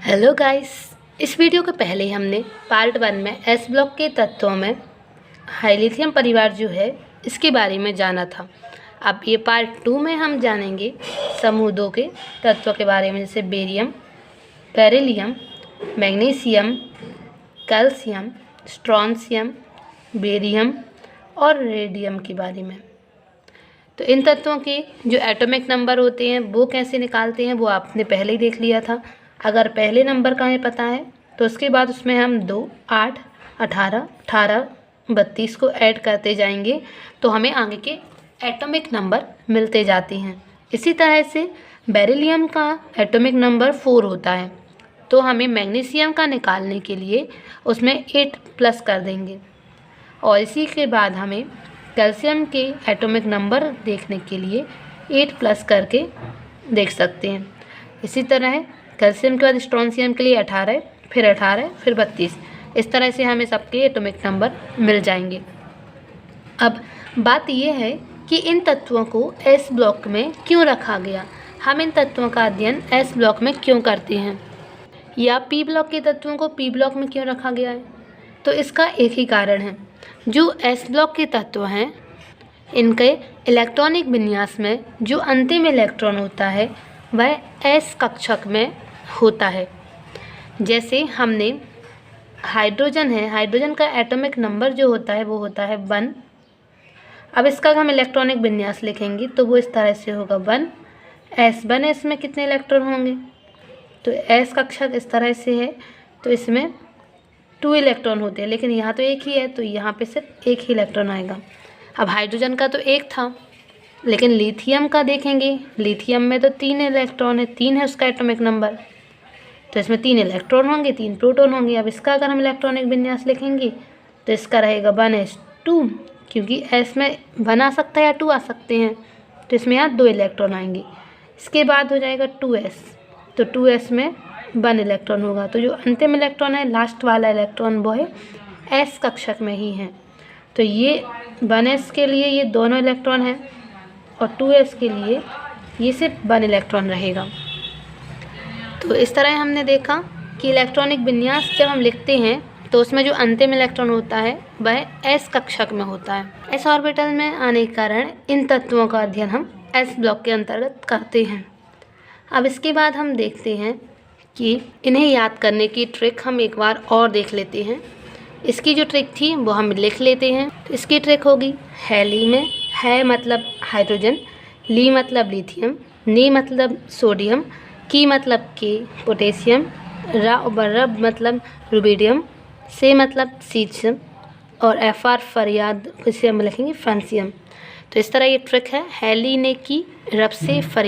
Hello guys, इस video के पहले हमने पार्ट 1 में एस ब्लॉक के तत्वों में हाइलिथियम परिवार जो है इसके बारे में जाना था। अब ये पार्ट 2 में हम जानेंगे समूह 2 के तत्वों के बारे में, जैसे barium, beryllium, magnesium, calcium, strontium, barium और रेडियम के बारे में। तो इन तत्वों के जो एटॉमिक नंबर होते हैं वो कैसे निकालते हैं वो आपने पहले ही देख लिया था। अगर पहले नंबर का हमें पता है तो उसके बाद उसमें हम 2, 8, 18, 18, 32 को ऐड करते जाएंगे तो हमें आगे के एटॉमिक नंबर मिलते जाते हैं। इसी तरह से बेरिलियम का एटॉमिक नंबर 4 होता है, तो हमें मैग्नीशियम का निकालने के लिए उसमें 8 प्लस कर देंगे। और इसी के बाद हमें कैल्शियम के एटॉमिक नंबर देखने के लिए 8 प्लस करके देख सकते हैं। इसी तरह कैल्शियम के बाद स्ट्रोंशियम के लिए 18, फिर 18, फिर 32। इस तरह से हमें सबके एटॉमिक नंबर मिल जाएंगे। अब बात यह है कि इन तत्वों को एस ब्लॉक में क्यों रखा गया, हम इन तत्वों का अध्ययन एस ब्लॉक में क्यों करते हैं, या पी ब्लॉक के तत्वों को पी ब्लॉक में क्यों रखा गया है। तो इसका एक ही कारण है, जो एस ब्लॉक के तत्व हैं इनके इलेक्ट्रॉनिक विन्यास में जो अंतिम इलेक्ट्रॉन होता है वह एस कक्षक में होता है। जैसे हमने हाइड्रोजन है, हाइड्रोजन का एटॉमिक नंबर जो होता है वो होता है 1। अब इसका हम इलेक्ट्रॉनिक विन्यास लिखेंगे तो वो इस तरह से होगा 1s में कितने इलेक्ट्रॉन होंगे, तो एस कक्षक इस तरह से है तो इसमें 2 इलेक्ट्रॉन होते हैं, लेकिन यहाँ तो एक ही है तो यहाँ पे सिर्फ एक ही इलेक्ट्रॉन आएगा। अब हाइड्रोजन का तो एक था, लेकिन लिथियम का देखेंगे, लिथियम में तो 3 इलेक्ट्रॉन है, 3 है उसका एटॉमिक नंबर, तो इसमें 3 इलेक्ट्रॉन होंगे, 3 प्रोटॉन होंगे। अब इसका अगर हम इलेक्ट्रॉनिक विन्यास लिखेंगे तो इसका रहेगा 1s2, क्योंकि एस में 1 आ सकता है या 2 आ सकते हैं, तो इसमें यहाँ 2 इलेक्ट्रॉन आएंगे। इसके बाद हो जाएगा 2s, तो 2s में 1 इलेक्ट्रॉन होगा, तो जो अंतिम इलेक्ट्रॉन है लास्ट वाला इलेक्ट्रॉन वो है एस कक्षक में ही है। तो ये 1s के लिए ये दोनों इलेक्ट्रॉन हैं और 2s के लिए ये सिर्फ 1 इलेक्ट्रॉन रहेगा। तो इस तरह हमने देखा कि इलेक्ट्रॉनिक विन्यास जब हम लिखते हैं तो उसमें जो अंतिम इलेक्ट्रॉन होता है वह एस कक्षक में होता है। एस ऑर्बिटल में आने के कारण इन तत्वों का अध्ययन हम एस ब्लॉक के अंतर्गत करते हैं। अब इसके बाद हम देखते हैं कि इन्हें याद करने की ट्रिक हम एक बार और देख लेते हैं। इसकी जो ट्रिक थी वो हम लिख लेते हैं। तो इसकी ट्रिक होगी हैली में, है मतलब हाइड्रोजन, ली मतलब लिथियम, नी मतलब सोडियम, की मतलब के पोटेशियम, रब मतलब रुबिडियम, से मतलब सीजियम और FR फरियाद इसे हम लिखेंगे फ्रांसियम। तो इस तरह ये ट्रिक है, हैली ने की, रब से फरियाद।